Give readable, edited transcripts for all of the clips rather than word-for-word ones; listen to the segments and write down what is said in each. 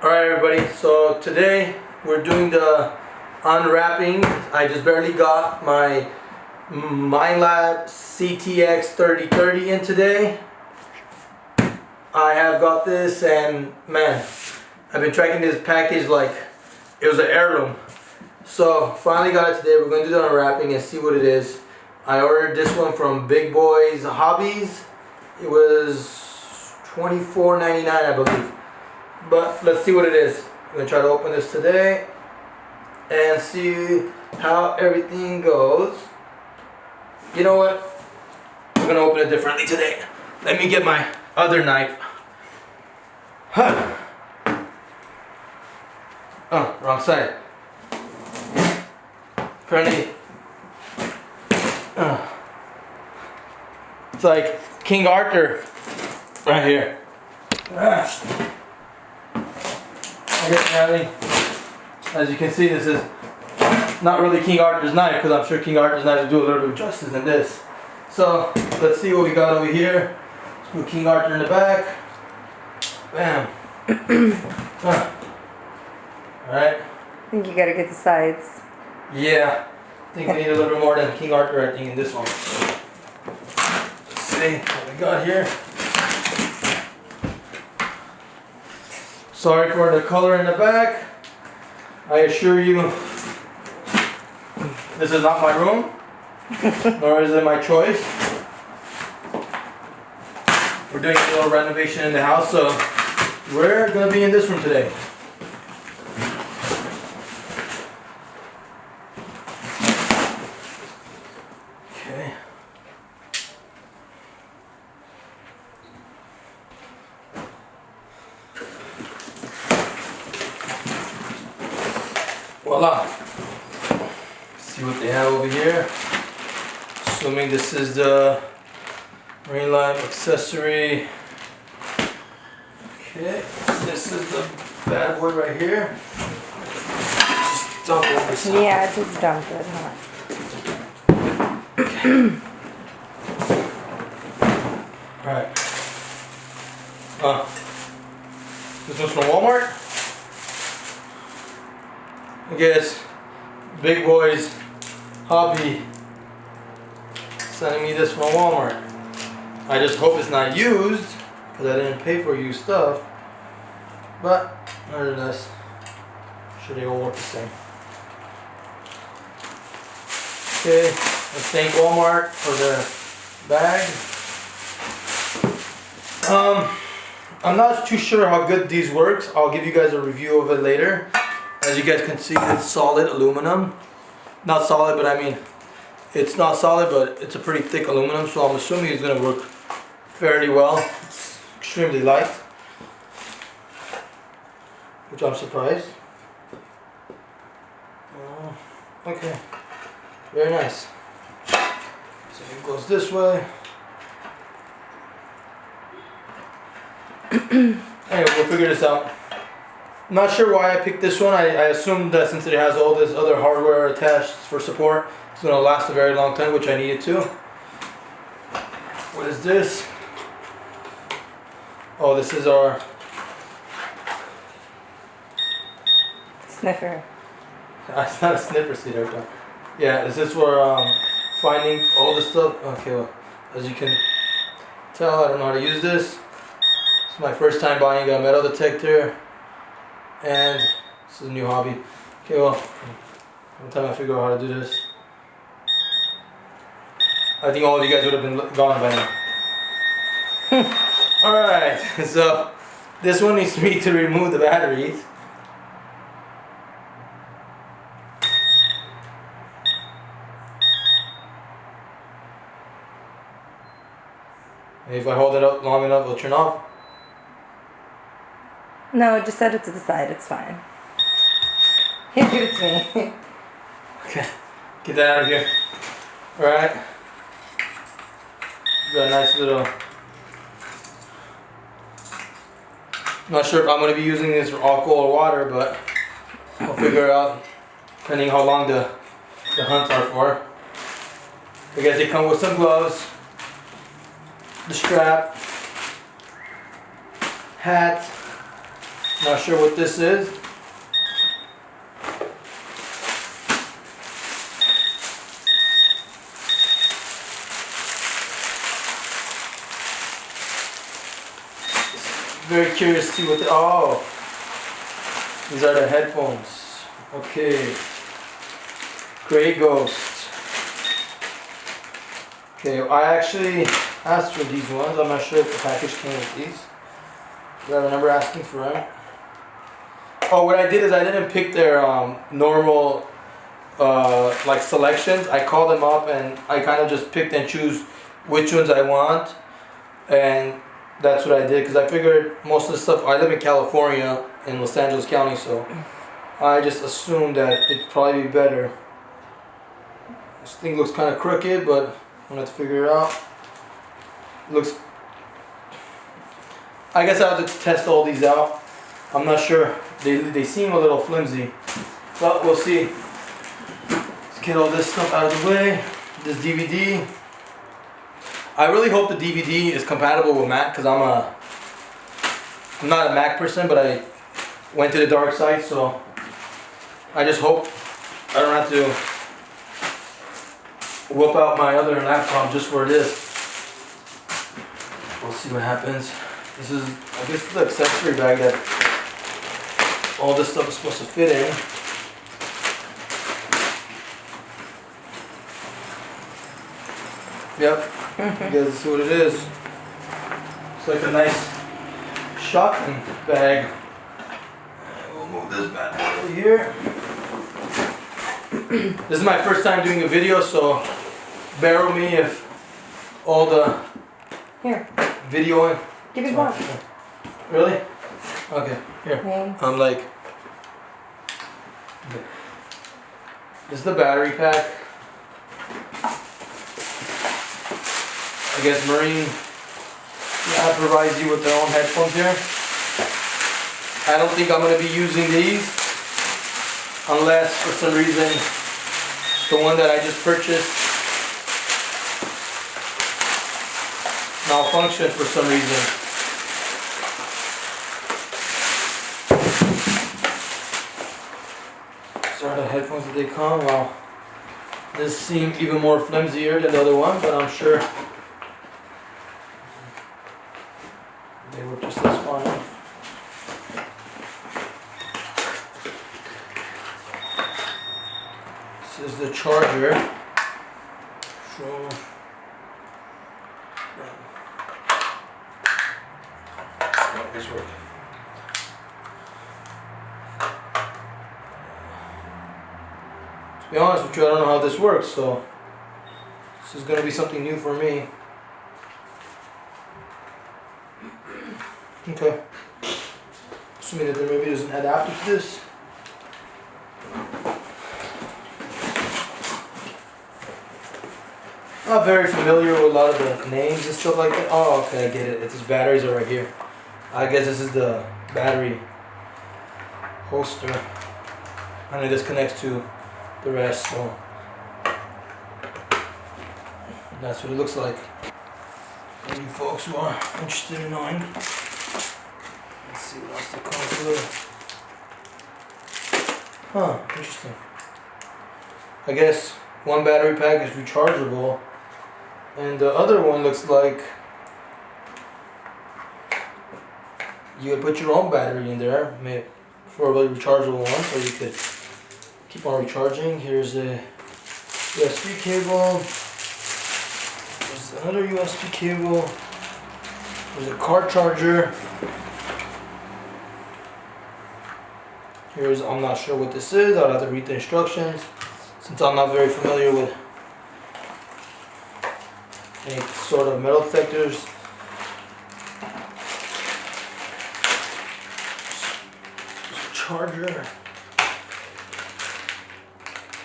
Alright everybody, so today we're doing the unwrapping. I just barely got my MindLab CTX 3030 in today. I have got this and man, I've been tracking this package like it was an heirloom. So finally got it today. We're going to do the unwrapping and see what it is. I ordered this one from Big Boys Hobbies. It was $24.99 I believe. But let's see what it is. I'm going to try to open this today and see how everything goes. You know what? I'm going to open it differently today. Let me get my other knife. Huh. Oh, wrong side. Apparently, it's like King Arthur right here. Apparently, as you can see, this is not really King Arthur's knife because I'm sure King Arthur's knife will do a little bit of justice than this. So let's see what we got over here. Let's put King Arthur in the back. Bam. Alright. I think you gotta get the sides. Yeah. I think we need a little bit more than King Arthur, I think, in this one. Let's see what we got here. Sorry for the color in the back. I assure you, this is not my room, nor is it my choice. We're doing a little renovation in the house, so we're going to be in this room today. Okay. Voila. See what they have over here. Assuming this is the Marine Life accessory. Okay, this is the bad boy right here. Just dump this out. Yeah, just dump it, huh? Okay. Alright. This one's from Walmart. I guess Big Boys Hobby sending me this from Walmart. I just hope it's not used because I didn't pay for used stuff. But nevertheless, sure they all work the same. Okay, let's thank Walmart for the bag. I'm not too sure how good these works. I'll give you guys a review of it later. As you guys can see, it's solid aluminum. Not solid, but I mean, it's not solid, but it's a pretty thick aluminum, so I'm assuming it's going to work fairly well. It's extremely light, which I'm surprised. Okay, very nice. So it goes this way. Anyway, we'll figure this out. Not sure why I picked this one. I assumed that since it has all this other hardware attached for support, it's going to last a very long time, which I needed to. What is this? Oh, this is our Sniffer. it's not a sniffer seat every time. Yeah, is this for finding all the stuff? Okay, well, as you can tell, I don't know how to use this. It's my first time buying a metal detector. And this is a new hobby. Okay, well, one time I figure out how to do this, I think all of you guys would have been gone by now. Alright, so this one needs me to remove the batteries. Maybe if I hold it up long enough, it'll turn off. No, just set it to the side, it's fine. Here, give it to me. Okay, get that out of here. Alright. Got a nice little... Not sure if I'm going to be using this for alcohol or water, but I'll figure it out depending how long the hunts are for. I guess they come with some gloves, the strap, hat, Not sure what this is. Very curious to see what oh, these are the headphones. Okay. Gray Ghost. Okay, I actually asked for these ones. I'm not sure if the package came with these. But I remember asking for them. Oh, what I did is I didn't pick their normal like selections. I called them up and I kind of just picked and choose which ones I want. And that's what I did because I figured most of the stuff, I live in California in Los Angeles County, so I just assumed that it'd probably be better. This thing looks kind of crooked, but I'm gonna have to figure it out. Looks, I guess I have to test all these out. I'm not sure, they seem a little flimsy, but we'll see. Let's get all this stuff out of the way. This DVD. I really hope the DVD is compatible with Mac because I'm not a Mac person, but I went to the dark side, so I just hope I don't have to whip out my other laptop just for this. We'll see what happens. This is, I guess, the accessory bag that all this stuff is supposed to fit in. Yep. You guys see what it is. It's like a nice shopping bag. We'll move this back over here. This is my first time doing a video, so bear with me if all the Here, videoing. give it one. Really? Okay, here. Thanks. I'm like, this is the battery pack. I guess Marine provides you with their own headphones here. I don't think I'm going to be using these unless for some reason the one that I just purchased malfunctioned for some reason. These are the headphones that they come. Well, this seems even more flimsier than the other one, but I'm sure they were just as fine. This is the charger from this work. To be honest with you, I don't know how this works, so this is going to be something new for me. Okay. Assuming that there maybe is an adapter to this. I'm not very familiar with a lot of the names and stuff like that. Oh, okay, I get it. It's his batteries are right here. I guess this is the battery holster. And it disconnects to the rest, so that's what it looks like. For you folks who are interested in knowing. Let's see what else they comes with. Huh, interesting. I guess one battery pack is rechargeable, and the other one looks like you would put your own battery in there, maybe for a rechargeable one, so you could keep on recharging. Here's a USB cable. There's another USB cable. There's a car charger. Here's, I'm not sure what this is. I'll have to read the instructions since I'm not very familiar with any sort of metal detectors. Charger.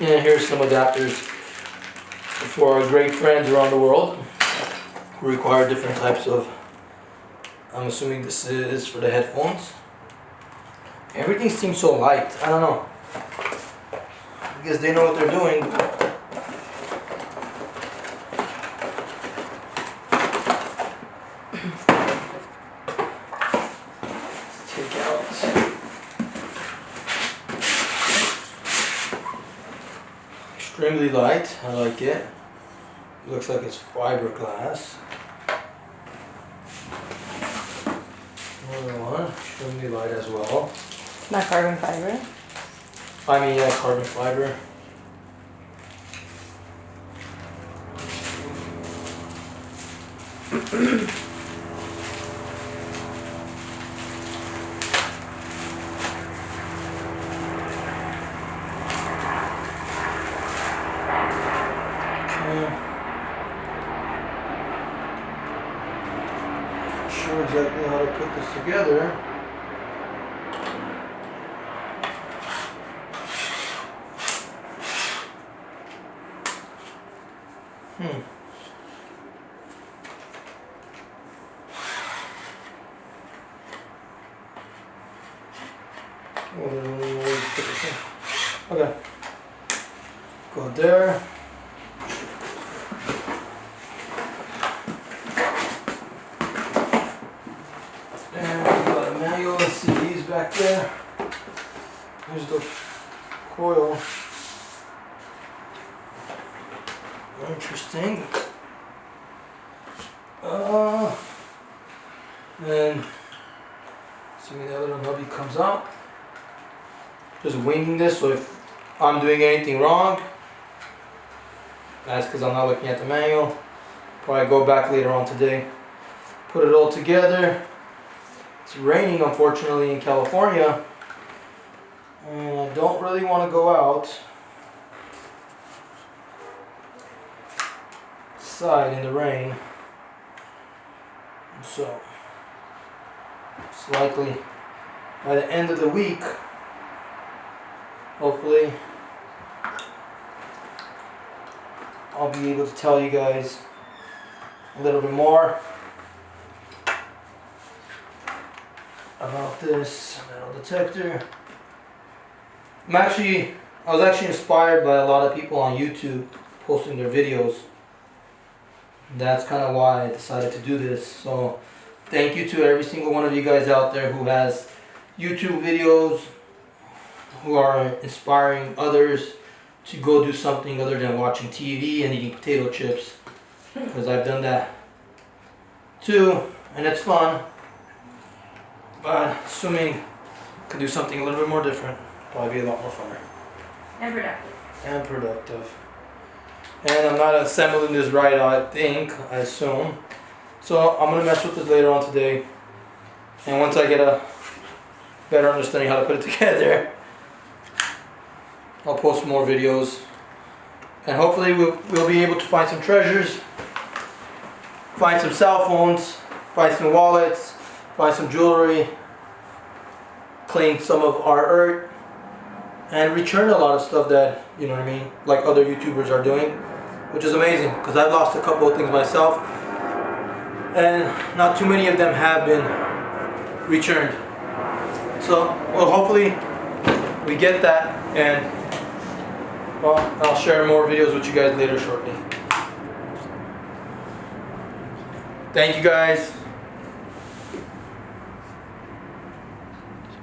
And here's some adapters for our great friends around the world who require different types of, I'm assuming this is for the headphones. Everything seems so light. I don't know. I guess they know what they're doing. Let's take out extremely light. I like it. It looks like it's fiberglass. Another one, extremely light as well. Not carbon fiber. I mean, yeah, carbon fiber. Not sure exactly how to put this together. Okay. Go there. And we got a manual. Let's see these back there. Here's the coil. Interesting. Then assuming the other hubby comes out. Just winging this, so if I'm doing anything wrong, that's because I'm not looking at the manual. Probably go back later on today. Put it all together. It's raining unfortunately in California. And I don't really want to go out outside in the rain. So it's likely by the end of the week, hopefully, I'll be able to tell you guys a little bit more about this metal detector. I was actually inspired by a lot of people on YouTube posting their videos. That's kind of why I decided to do this. So thank you to every single one of you guys out there who has YouTube videos, who are inspiring others to go do something other than watching TV and eating potato chips, because I've done that too and it's fun, but assuming I can do something a little bit more different, probably be a lot more fun And productive. and productive. And I'm not assembling this right, I think, I assume. So I'm gonna mess with this later on today, and once I get a better understanding how to put it together, I'll post more videos, and hopefully we'll be able to find some treasures, find some cell phones, find some wallets, find some jewelry, clean some of our earth, and return a lot of stuff that, you know what I mean, like other YouTubers are doing, which is amazing because I've lost a couple of things myself, and not too many of them have been returned. So, well, hopefully we get that, and well, I'll share more videos with you guys later shortly. Thank you guys.